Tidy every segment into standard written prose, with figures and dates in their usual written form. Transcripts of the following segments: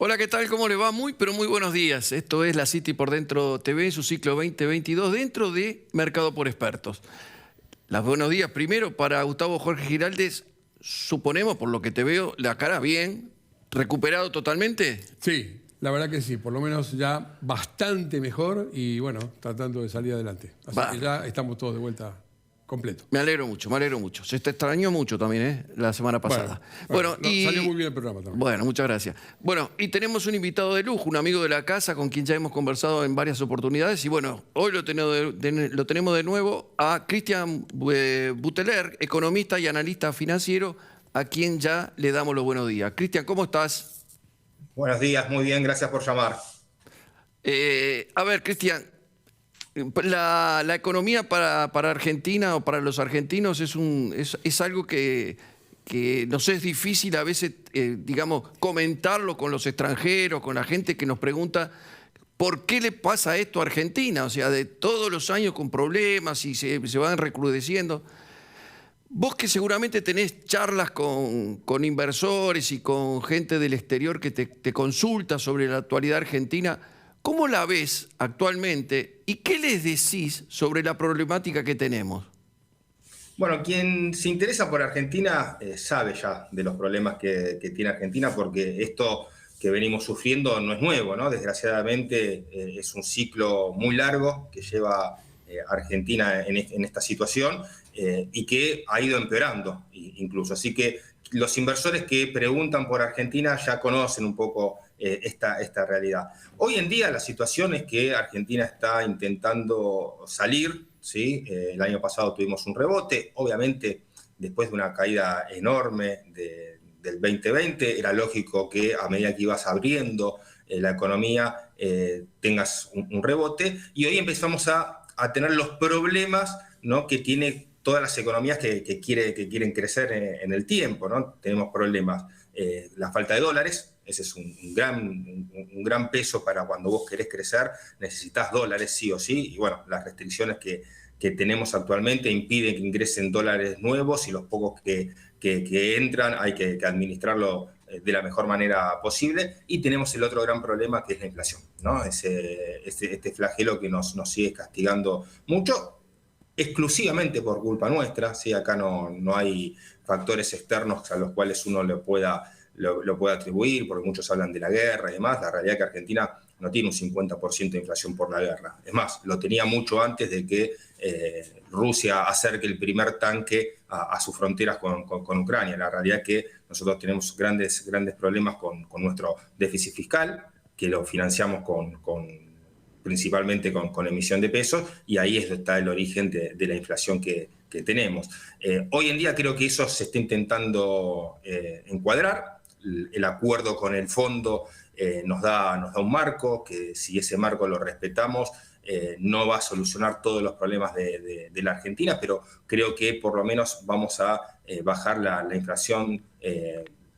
Hola, ¿qué tal? ¿Cómo le va? Muy, pero muy buenos días. Esto es La City por Dentro TV, su ciclo 2022, dentro de Mercado por Expertos. Los buenos días primero para Gustavo Jorge Giraldes. Suponemos, por lo que te veo, la cara bien, recuperado totalmente. Sí, la verdad que sí, por lo menos ya bastante mejor y bueno, tratando de salir adelante. Así que ya estamos todos de vuelta completo. Me alegro mucho, me alegro mucho. Se te extrañó mucho también, la semana pasada. Bueno, salió muy bien el programa también. Bueno, muchas gracias. Bueno, y tenemos un invitado de lujo, un amigo de la casa con quien ya hemos conversado en varias oportunidades. Y bueno, hoy lo tenemos de nuevo a Cristian Buteler, economista y analista financiero, a quien ya le damos los buenos días. Cristian, ¿cómo estás? Buenos días, muy bien, gracias por llamar. A ver, Cristian, la economía para Argentina o para los argentinos es algo que nos es difícil a veces, digamos, comentarlo con los extranjeros, con la gente que nos pregunta por qué le pasa esto a Argentina. O sea, de todos los años con problemas y se van recrudeciendo. Vos que seguramente tenés charlas con inversores y con gente del exterior que te consulta sobre la actualidad argentina, ¿cómo la ves actualmente y qué les decís sobre la problemática que tenemos? Bueno, quien se interesa por Argentina sabe ya de los problemas que tiene Argentina, porque esto que venimos sufriendo no es nuevo, ¿no? Desgraciadamente es un ciclo muy largo que lleva Argentina en esta situación y que ha ido empeorando incluso. Así que los inversores que preguntan por Argentina ya conocen un poco esta realidad. Hoy en día la situación es que Argentina está intentando salir, ¿sí? El año pasado tuvimos un rebote, obviamente después de una caída enorme del 2020, era lógico que a medida que ibas abriendo la economía tengas un rebote, y hoy empezamos a tener los problemas, ¿no?, que tiene todas las economías que quieren crecer en el tiempo, ¿no? Tenemos problemas, la falta de dólares. Ese es un gran peso para cuando vos querés crecer, necesitas dólares sí o sí, y bueno, las restricciones que tenemos actualmente impiden que ingresen dólares nuevos, y los pocos que entran hay que administrarlo de la mejor manera posible. Y tenemos el otro gran problema, que es la inflación, ¿no? Este flagelo que nos sigue castigando mucho, exclusivamente por culpa nuestra, ¿sí? Acá no hay factores externos a los cuales uno lo pueda atribuir, porque muchos hablan de la guerra y demás. La realidad es que Argentina no tiene un 50% de inflación por la guerra. Es más, lo tenía mucho antes de que Rusia acerque el primer tanque a sus fronteras con Ucrania. La realidad es que nosotros tenemos grandes problemas con nuestro déficit fiscal, que lo financiamos principalmente con emisión de pesos, y ahí está el origen de la inflación que tenemos. Hoy en día creo que eso se está intentando encuadrar. El acuerdo con el fondo nos da un marco, que si ese marco lo respetamos, no va a solucionar todos los problemas de la Argentina, pero creo que por lo menos vamos a bajar la inflación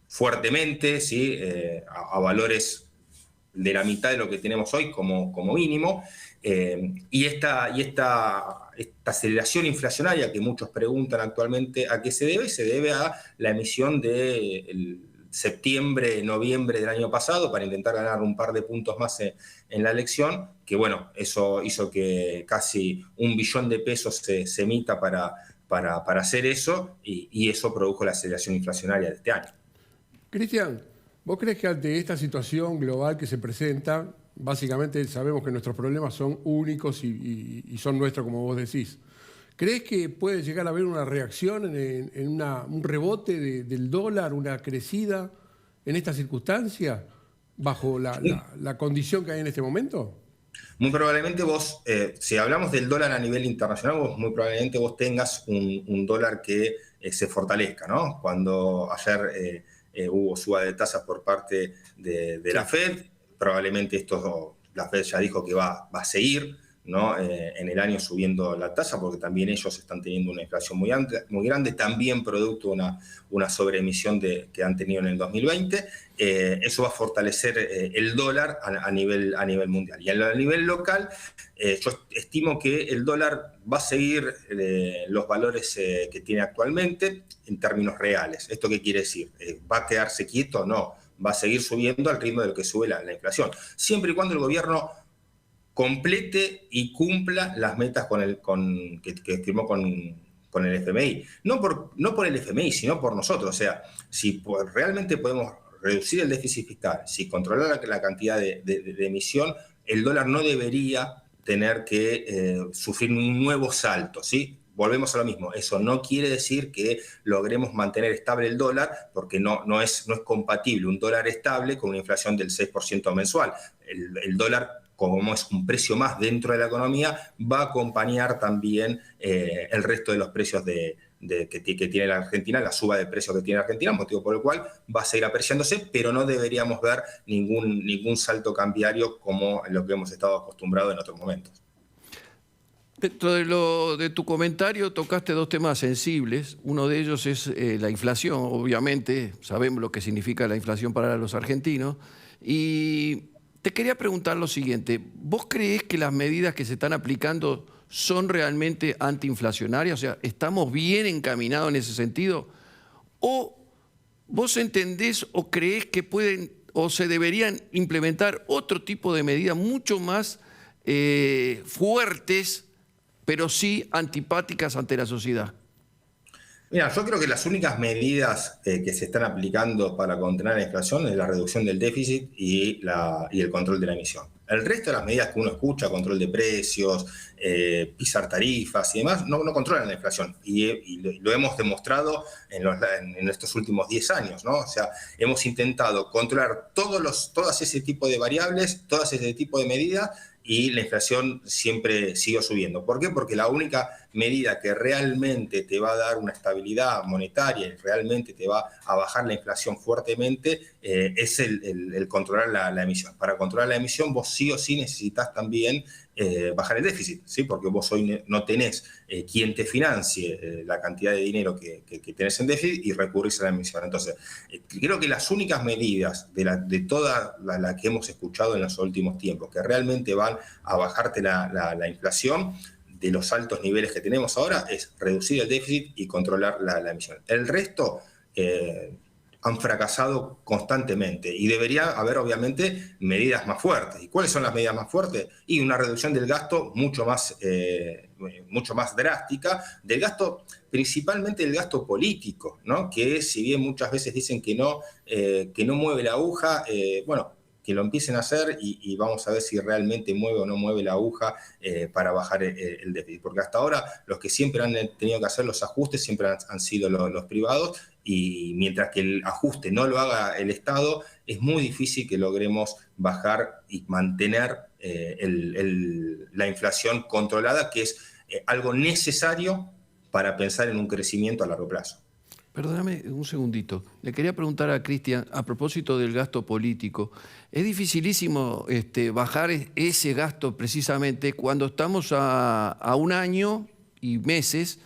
fuertemente, ¿sí? A valores de la mitad de lo que tenemos hoy como mínimo. Y esta aceleración inflacionaria que muchos preguntan actualmente a qué se debe a la emisión de septiembre, noviembre del año pasado, para intentar ganar un par de puntos más en la elección, que bueno, eso hizo que casi 1 billón de pesos se emita para hacer eso, y eso produjo la aceleración inflacionaria de este año. Cristian, ¿vos crees que ante esta situación global que se presenta, básicamente sabemos que nuestros problemas son únicos y son nuestros, como vos decís, ¿crees que puede llegar a haber una reacción en un rebote del dólar, una crecida en esta circunstancia, bajo la condición que hay en este momento? Muy probablemente vos, si hablamos del dólar a nivel internacional, muy probablemente vos tengas un dólar que se fortalezca, ¿no? Cuando ayer hubo suba de tasas por parte de la Fed, probablemente la Fed ya dijo que va a seguir, ¿no? En el año subiendo la tasa, porque también ellos están teniendo una inflación muy grande, también producto de una sobreemisión que han tenido en el 2020. Eso va a fortalecer el dólar a nivel mundial. Y a nivel local, yo estimo que el dólar va a seguir los valores que tiene actualmente en términos reales. ¿Esto qué quiere decir? ¿Va a quedarse quieto? No. va a seguir subiendo al ritmo del que sube la inflación, siempre y cuando el gobierno complete y cumpla las metas que firmó con el FMI. No por el FMI, sino por nosotros. O sea, si realmente podemos reducir el déficit fiscal, si controlar la cantidad de emisión, el dólar no debería tener que sufrir un nuevo salto, ¿sí? Volvemos a lo mismo. Eso no quiere decir que logremos mantener estable el dólar, porque no es compatible un dólar estable con una inflación del 6% mensual. El dólar, como es un precio más dentro de la economía, va a acompañar también el resto de los precios que tiene la Argentina, la suba de precios que tiene la Argentina, motivo por el cual va a seguir apreciándose, pero no deberíamos ver ningún salto cambiario como lo que hemos estado acostumbrados en otros momentos. Dentro de tu comentario tocaste dos temas sensibles. Uno de ellos es la inflación. Obviamente sabemos lo que significa la inflación para los argentinos. Y te quería preguntar lo siguiente. ¿Vos creés que las medidas que se están aplicando son realmente antiinflacionarias? O sea, ¿estamos bien encaminados en ese sentido? ¿O vos entendés o creés que pueden o se deberían implementar otro tipo de medidas mucho más fuertes, pero sí antipáticas ante la sociedad? Mira, yo creo que las únicas medidas que se están aplicando para contener la inflación es la reducción del déficit y el control de la emisión. El resto de las medidas que uno escucha, control de precios, pisar tarifas y demás, no controlan la inflación. Y lo hemos demostrado en estos últimos 10 años, ¿no? O sea, hemos intentado controlar todas ese tipo de variables, todas ese tipo de medidas, y la inflación siempre siguió subiendo. ¿Por qué? Porque la única medida que realmente te va a dar una estabilidad monetaria y realmente te va a bajar la inflación fuertemente es el controlar la emisión. Para controlar la emisión vos sí o sí necesitas también bajar el déficit, ¿sí? Porque vos hoy no tenés quien te financie la cantidad de dinero que tenés en déficit y recurrís a la emisión. Entonces, creo que las únicas medidas de todas las que hemos escuchado en los últimos tiempos que realmente van a bajarte la inflación de los altos niveles que tenemos ahora es reducir el déficit y controlar la emisión. El resto han fracasado constantemente y debería haber obviamente medidas más fuertes. ¿Y cuáles son las medidas más fuertes? Y una reducción del gasto mucho más drástica, del gasto, principalmente el gasto político, ¿no? Que si bien muchas veces dicen que no mueve la aguja, bueno, que lo empiecen a hacer y vamos a ver si realmente mueve o no mueve la aguja para bajar el déficit. Porque hasta ahora los que siempre han tenido que hacer los ajustes siempre han sido los privados, y mientras que el ajuste no lo haga el Estado, es muy difícil que logremos bajar y mantener la inflación controlada, que es algo necesario para pensar en un crecimiento a largo plazo. Perdóname un segundito. Le quería preguntar a Cristian, a propósito del gasto político. Es dificilísimo bajar ese gasto precisamente cuando estamos a un año y meses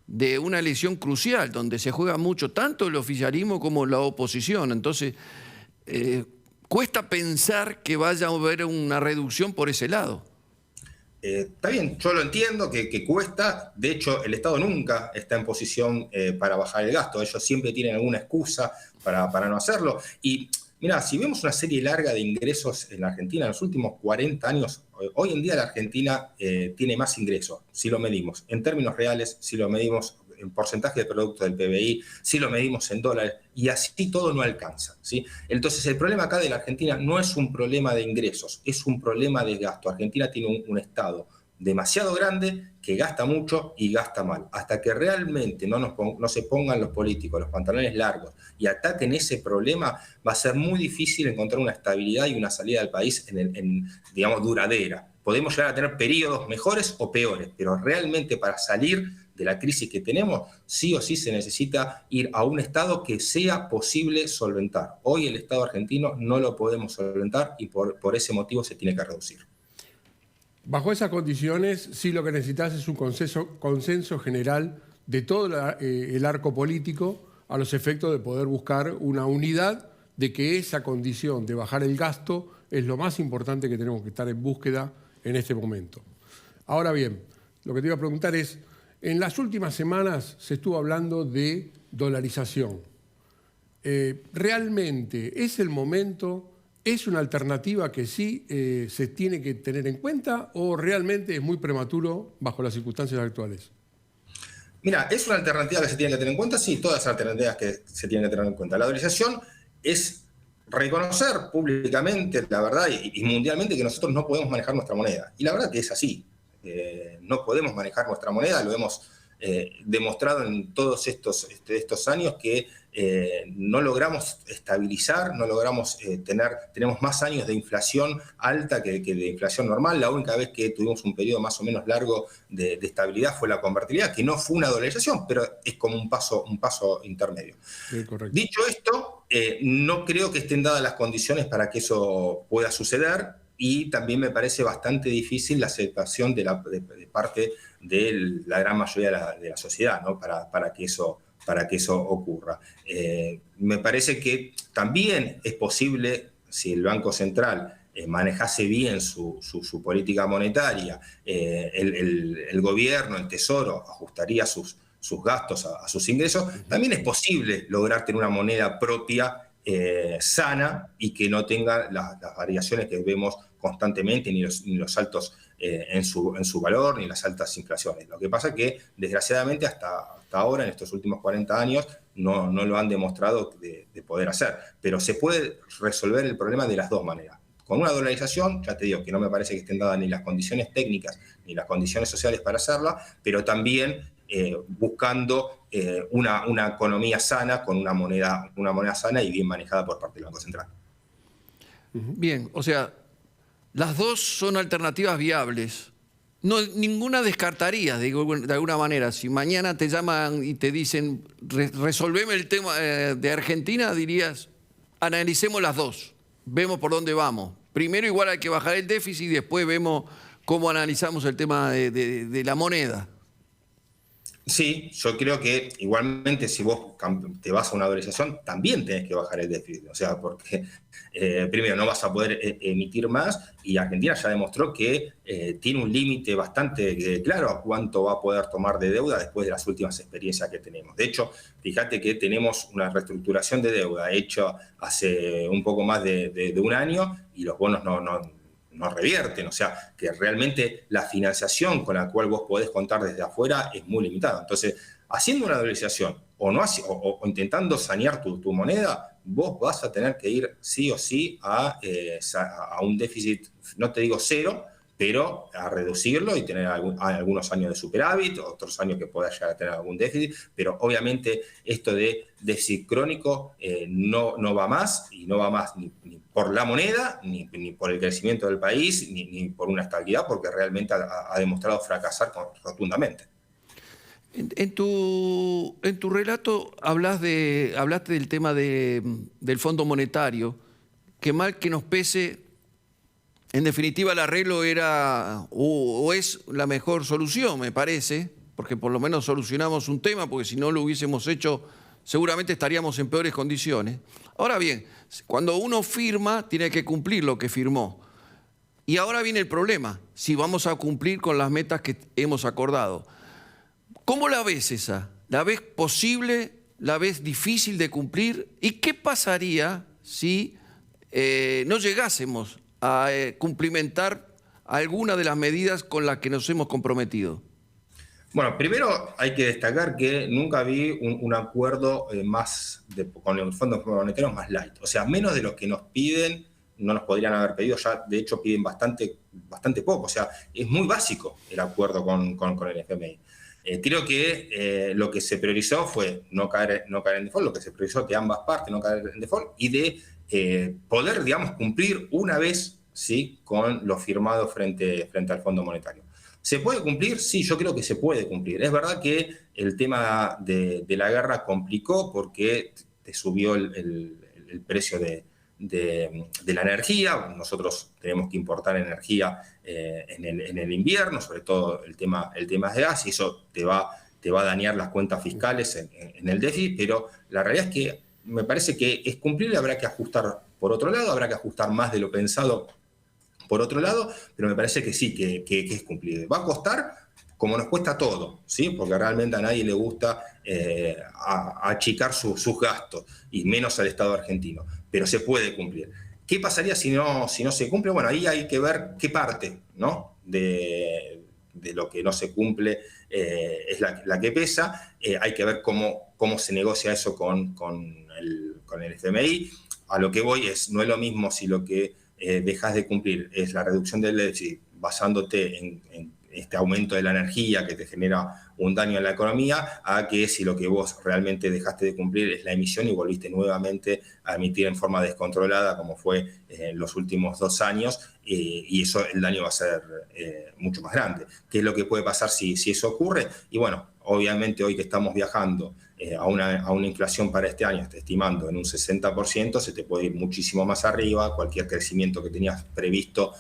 de una elección crucial, donde se juega mucho tanto el oficialismo como la oposición. Entonces, cuesta pensar que vaya a haber una reducción por ese lado. Está bien, yo lo entiendo que cuesta. De hecho, el Estado nunca está en posición para bajar el gasto. Ellos siempre tienen alguna excusa para no hacerlo. Y mirá, si vemos una serie larga de ingresos en la Argentina en los últimos 40 años, hoy en día la Argentina tiene más ingresos, si lo medimos en términos reales, si lo medimos en porcentaje de producto del PBI, si lo medimos en dólares, y así todo no alcanza, ¿sí? Entonces, el problema acá de la Argentina no es un problema de ingresos, es un problema de gasto. Argentina tiene un Estado demasiado grande que gasta mucho y gasta mal. Hasta que realmente no se pongan los políticos los pantalones largos y ataquen ese problema, va a ser muy difícil encontrar una estabilidad y una salida del país digamos, duradera. Podemos llegar a tener periodos mejores o peores, pero realmente para salir de la crisis que tenemos, sí o sí se necesita ir a un Estado que sea posible solventar. Hoy el Estado argentino no lo podemos solventar y por ese motivo se tiene que reducir. Bajo esas condiciones, sí lo que necesitas es un consenso general de todo el arco político a los efectos de poder buscar una unidad de que esa condición de bajar el gasto es lo más importante que tenemos que estar en búsqueda en este momento. Ahora bien, lo que te iba a preguntar es, en las últimas semanas se estuvo hablando de dolarización. ¿realmente es el momento? ¿Es una alternativa que sí se tiene que tener en cuenta o realmente es muy prematuro bajo las circunstancias actuales? Mira, ¿es una alternativa que se tiene que tener en cuenta? Sí, todas las alternativas que se tienen que tener en cuenta. La dolarización es reconocer públicamente, la verdad, y mundialmente, que nosotros no podemos manejar nuestra moneda. Y la verdad que es así. No podemos manejar nuestra moneda, lo hemos demostrado en todos estos años que no logramos estabilizar, no logramos tenemos más años de inflación alta que de inflación normal. La única vez que tuvimos un periodo más o menos largo de estabilidad fue la convertibilidad, que no fue una dolarización, pero es como un paso intermedio. Sí, correcto. Dicho esto, no creo que estén dadas las condiciones para que eso pueda suceder. Y también me parece bastante difícil la aceptación de parte de la gran mayoría de la sociedad, ¿no? para que eso ocurra. Me parece que también es posible, si el Banco Central manejase bien su política monetaria, el gobierno, el Tesoro, ajustaría sus gastos a sus ingresos, también es posible lograr tener una moneda propia sana y que no tenga las variaciones que vemos constantemente, ni los saltos en su valor, ni las altas inflaciones. Lo que pasa es que, desgraciadamente, hasta ahora, en estos últimos 40 años, no lo han demostrado de poder hacer. Pero se puede resolver el problema de las dos maneras. Con una dolarización, ya te digo que no me parece que estén dadas ni las condiciones técnicas ni las condiciones sociales para hacerla, pero también buscando una economía sana, con una moneda sana y bien manejada por parte del Banco Central. Bien, o sea, las dos son alternativas viables. No, ninguna descartaría, de alguna manera. Si mañana te llaman y te dicen, resolveme el tema de Argentina, dirías, analicemos las dos, vemos por dónde vamos. Primero igual hay que bajar el déficit y después vemos cómo analizamos el tema de la moneda. Sí, yo creo que igualmente si vos te vas a una dolarización, también tenés que bajar el déficit. O sea, porque primero no vas a poder emitir más, y Argentina ya demostró que tiene un límite bastante claro a cuánto va a poder tomar de deuda después de las últimas experiencias que tenemos. De hecho, fíjate que tenemos una reestructuración de deuda hecha hace un poco más de un año y los bonos no revierten, o sea, que realmente la financiación con la cual vos podés contar desde afuera es muy limitada. Entonces, haciendo una dolarización o intentando sanear tu moneda, vos vas a tener que ir sí o sí a un déficit, no te digo cero, pero a reducirlo y tener algunos años de superávit, otros años que pueda llegar a tener algún déficit, pero obviamente esto de déficit crónico no va más, y no va más ni por la moneda, ni por el crecimiento del país, ni por una estabilidad, porque realmente ha demostrado fracasar rotundamente. En tu relato hablaste del tema del Fondo Monetario, que mal que nos pese, en definitiva el arreglo era o es la mejor solución, me parece, porque por lo menos solucionamos un tema, porque si no lo hubiésemos hecho seguramente estaríamos en peores condiciones. Ahora bien, cuando uno firma tiene que cumplir lo que firmó. Y ahora viene el problema, si vamos a cumplir con las metas que hemos acordado. ¿Cómo la ves esa? ¿La ves posible? ¿La ves difícil de cumplir? ¿Y qué pasaría si no llegásemos a cumplimentar alguna de las medidas con las que nos hemos comprometido? Bueno, primero hay que destacar que nunca vi un acuerdo con los fondos monetarios más light. O sea, menos de los que nos piden, no nos podrían haber pedido. Ya, de hecho, piden bastante poco. O sea, es muy básico el acuerdo con el FMI. Creo que lo que se priorizó fue no caer en default, lo que se priorizó de ambas partes, no caer en default, y de poder, digamos, cumplir una vez, ¿sí?, con lo firmado frente al Fondo Monetario. ¿Se puede cumplir? Sí, yo creo que se puede cumplir. Es verdad que el tema de la guerra complicó porque te subió el precio de la energía. Nosotros tenemos que importar energía en el invierno, sobre todo el tema de gas, y eso te va a dañar las cuentas fiscales en el déficit, pero la realidad es que me parece que es cumplible. Habrá que ajustar por otro lado, habrá que ajustar más de lo pensado por otro lado, pero me parece que sí, que es cumplible. ¿Va a costar? como nos cuesta todo, ¿sí? Porque realmente a nadie le gusta achicar sus gastos, y menos al Estado argentino, pero se puede cumplir. ¿Qué pasaría si no se cumple? Bueno, ahí hay que ver qué parte, ¿no?, de lo que no se cumple es la que pesa. Hay que ver cómo se negocia eso con el FMI. A lo que voy no es lo mismo si lo que dejas de cumplir es la reducción del déficit basándote en este aumento de la energía que te genera un daño en la economía, a que si lo que vos realmente dejaste de cumplir es la emisión y volviste nuevamente a emitir en forma descontrolada, como fue en los últimos 2 años, y eso, el daño va a ser mucho más grande. ¿Qué es lo que puede pasar si eso ocurre? Y bueno, obviamente hoy que estamos viajando a una inflación para este año, estimando en un 60%, se te puede ir muchísimo más arriba. Cualquier crecimiento que tenías previsto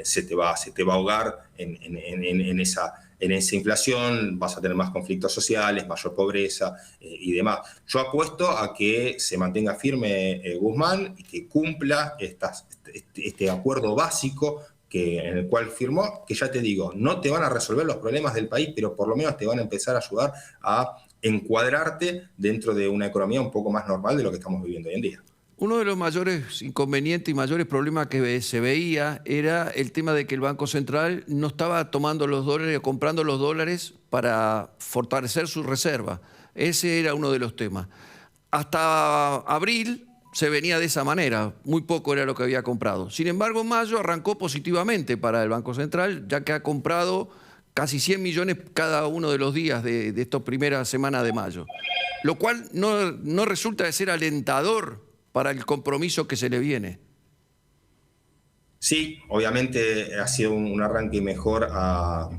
se te va a ahogar en esa inflación. Vas a tener más conflictos sociales, mayor pobreza y demás. Yo apuesto a que se mantenga firme Guzmán y que cumpla este acuerdo básico en el cual firmó, que ya te digo, no te van a resolver los problemas del país, pero por lo menos te van a empezar a ayudar a encuadrarte dentro de una economía un poco más normal de lo que estamos viviendo hoy en día. Uno de los mayores inconvenientes y mayores problemas que se veía era el tema de que el Banco Central no estaba tomando los dólares o comprando los dólares para fortalecer su reserva. Ese era uno de los temas. Hasta abril se venía de esa manera, muy poco era lo que había comprado. Sin embargo, en mayo arrancó positivamente para el Banco Central, ya que ha comprado casi 100 millones cada uno de los días de esta primera semana de mayo, lo cual no resulta de ser alentador para el compromiso que se le viene. Sí, obviamente ha sido un arranque mejor a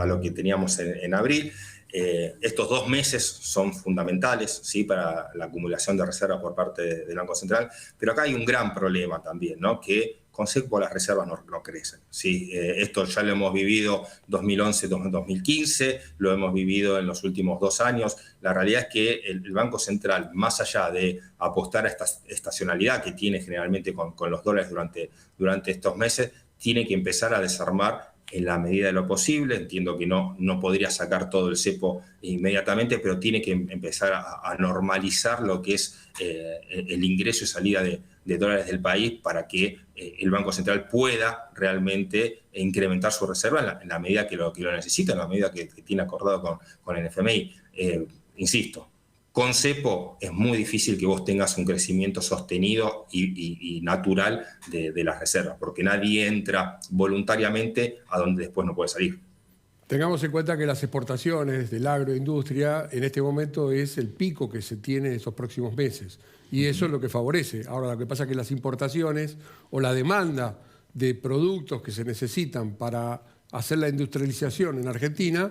lo que teníamos en abril. Estos 2 meses son fundamentales, ¿sí?, para la acumulación de reservas por parte del Banco Central, pero acá hay un gran problema también, ¿no?, que consecuo las reservas no crecen, ¿sí? Esto ya lo hemos vivido 2011-2015, lo hemos vivido en los últimos 2 años. La realidad es que el Banco Central, más allá de apostar a esta estacionalidad que tiene generalmente con los dólares durante estos meses, tiene que empezar a desarmar en la medida de lo posible. Entiendo que no podría sacar todo el cepo inmediatamente, pero tiene que empezar a normalizar lo que es el ingreso y salida de dólares del país, para que el Banco Central pueda realmente incrementar su reserva en la medida que lo necesita, en la medida que tiene acordado con el FMI. Insisto, con cepo es muy difícil que vos tengas un crecimiento sostenido y natural de las reservas, porque nadie entra voluntariamente a donde después no puede salir. Tengamos en cuenta que las exportaciones de la agroindustria en este momento es el pico que se tiene en estos próximos meses, y eso es lo que favorece. Ahora, lo que pasa es que las importaciones o la demanda de productos que se necesitan para hacer la industrialización en Argentina,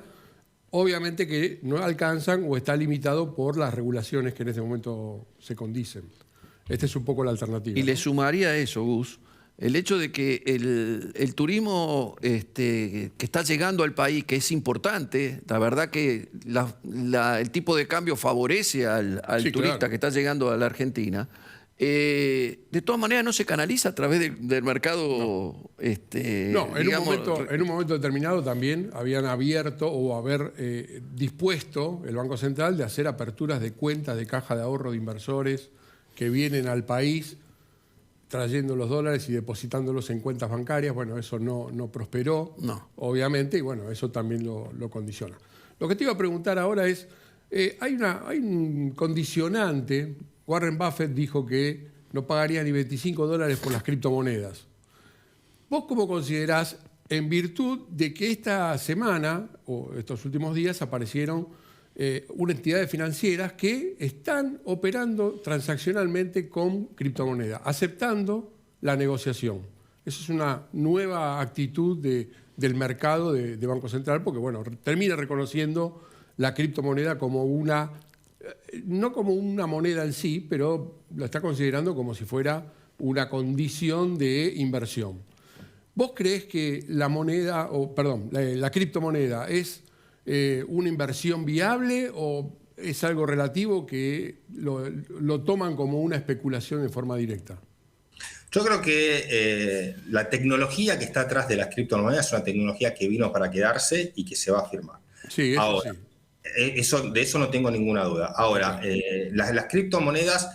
obviamente que no alcanzan o está limitado por las regulaciones que en este momento se condicen. Esta es un poco la alternativa. Y le sumaría a eso, Gus, el hecho de que el turismo que está llegando al país, que es importante, la verdad que el tipo de cambio favorece al Sí, turista, claro, que está llegando a la Argentina. De todas maneras no se canaliza a través del mercado. No, en un momento determinado también habían abierto o haber dispuesto el Banco Central de hacer aperturas de cuentas de caja de ahorro de inversores que vienen al país trayendo los dólares y depositándolos en cuentas bancarias. Bueno, eso no prosperó, obviamente, y bueno, eso también lo condiciona. Lo que te iba a preguntar ahora es, hay un condicionante. Warren Buffett dijo que no pagaría ni $25 por las criptomonedas. ¿Vos cómo considerás, en virtud de que esta semana o estos últimos días aparecieron unas entidades financieras que están operando transaccionalmente con criptomonedas, aceptando la negociación? Eso es una nueva actitud del mercado de Banco Central, porque bueno, termina reconociendo la criptomoneda como no como una moneda en sí, pero la está considerando como si fuera una condición de inversión. ¿Vos creés que la criptomoneda es una inversión viable o es algo relativo que lo toman como una especulación en forma directa? Yo creo que la tecnología que está atrás de las criptomonedas es una tecnología que vino para quedarse y que se va a firmar. Sí, eso Ahora, sí. de eso no tengo ninguna duda. Ahora, las criptomonedas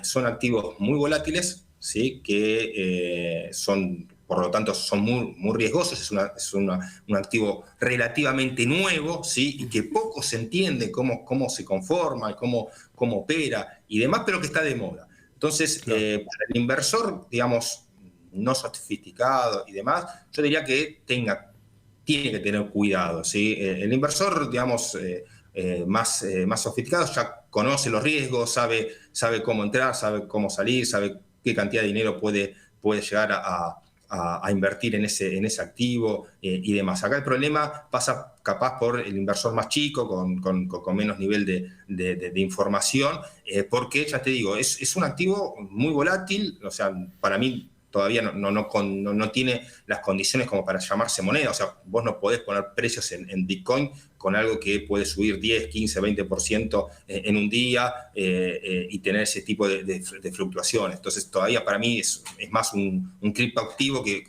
son activos muy volátiles, ¿sí? Que son, por lo tanto, son muy riesgosos. Es un activo relativamente nuevo, ¿sí? Y que poco se entiende cómo se conforma, cómo opera y demás, pero que está de moda. Entonces, Claro. para el inversor, digamos, no sofisticado y demás, yo diría que tiene que tener cuidado, ¿sí? El inversor, digamos, más sofisticado ya conoce los riesgos, sabe cómo entrar, sabe cómo salir, sabe qué cantidad de dinero puede llegar a invertir en ese activo y demás. Acá el problema pasa capaz por el inversor más chico, con menos nivel de información, porque, ya te digo, es un activo muy volátil, o sea, para mí todavía no tiene las condiciones como para llamarse moneda. O sea, vos no podés poner precios en Bitcoin con algo que puede subir 10, 15, 20% en un día y tener ese tipo de fluctuaciones. Entonces, todavía para mí es más un criptoactivo que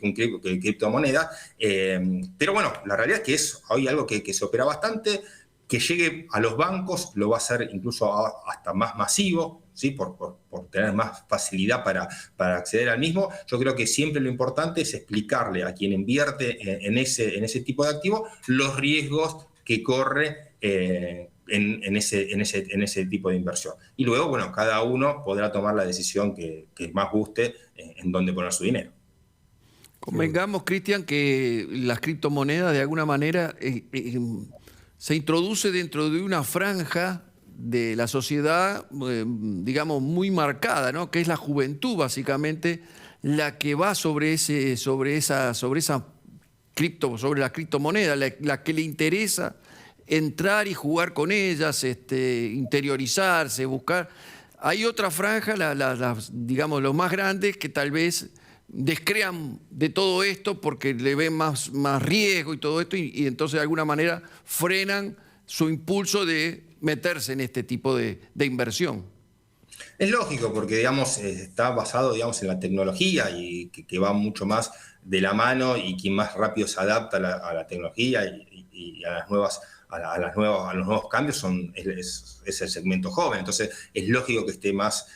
criptomoneda. Pero bueno, la realidad es que es hoy algo que se opera bastante. Que llegue a los bancos lo va a hacer incluso hasta más masivo, ¿sí? por tener más facilidad para acceder al mismo. Yo creo que siempre lo importante es explicarle a quien invierte en ese tipo de activo los riesgos que corre en ese tipo de inversión. Y luego, bueno, cada uno podrá tomar la decisión que más guste en dónde poner su dinero. Convengamos, Cristian, que las criptomonedas de alguna manera se introduce dentro de una franja de la sociedad, digamos, muy marcada, ¿no? Que es la juventud, básicamente, la que va sobre la criptomoneda, la que le interesa entrar y jugar con ellas, interiorizarse, buscar. Hay otra franja, digamos, los más grandes, que tal vez descrean de todo esto porque le ven más riesgo y todo esto, y entonces de alguna manera frenan su impulso de meterse en este tipo de inversión. Es lógico, porque digamos, está basado, digamos, en la tecnología y que va mucho más de la mano, y quien más rápido se adapta a la tecnología y a los nuevos cambios es el segmento joven. Entonces es lógico que esté más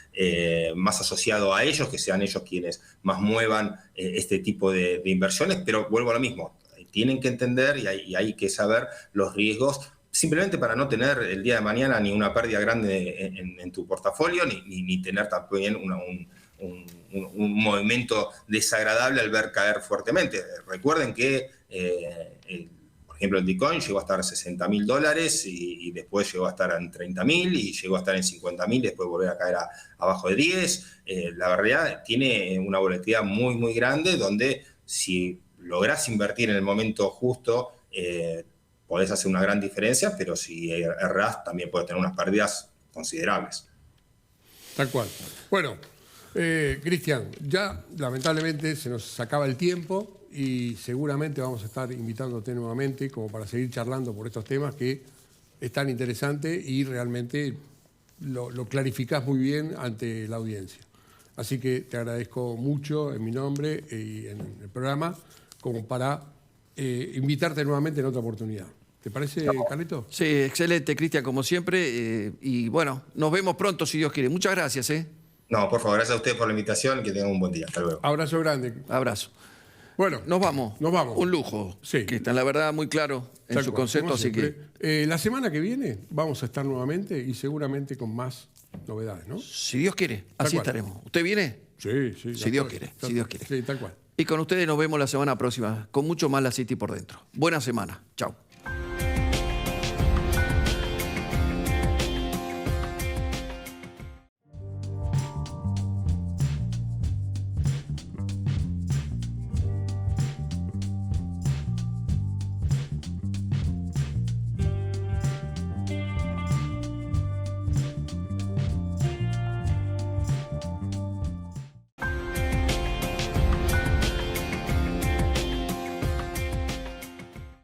asociado a ellos, que sean ellos quienes más muevan este tipo de inversiones, pero vuelvo a lo mismo, tienen que entender y hay que saber los riesgos, simplemente para no tener el día de mañana ni una pérdida grande en tu portafolio, ni tener también un movimiento desagradable al ver caer fuertemente. Recuerden que, por ejemplo, el Bitcoin llegó a estar en $60.000 y después llegó a estar en 30.000 y llegó a estar en 50.000 y después volver a caer abajo de 10. La verdad, tiene una volatilidad muy, muy grande, donde si lográs invertir en el momento justo, podés hacer una gran diferencia, pero si errás también puedes tener unas pérdidas considerables. Tal cual. Bueno, Cristian, ya lamentablemente se nos acaba el tiempo y seguramente vamos a estar invitándote nuevamente como para seguir charlando por estos temas que es tan interesante y realmente lo clarificás muy bien ante la audiencia. Así que te agradezco mucho en mi nombre y en el programa como para invitarte nuevamente en otra oportunidad. ¿Te parece, Carlito? Sí, excelente, Cristian, como siempre. Y bueno, nos vemos pronto, si Dios quiere. Muchas gracias. No, por favor, gracias a ustedes por la invitación y que tengan un buen día. Hasta luego. Abrazo grande. Abrazo. Bueno, Nos vamos. Nos vamos. Un lujo. Sí. Que está, la verdad, muy claro en Tal su cual, concepto, como así siempre. que... La semana que viene vamos a estar nuevamente y seguramente con más novedades, ¿no? Si Dios quiere, Tal así cual. estaremos. ¿Usted viene? Sí, sí. Si Dios quiere, si Dios quiere. Sí, tal cual. Y con ustedes nos vemos la semana próxima, con mucho más La City por dentro. Buena semana. Chao.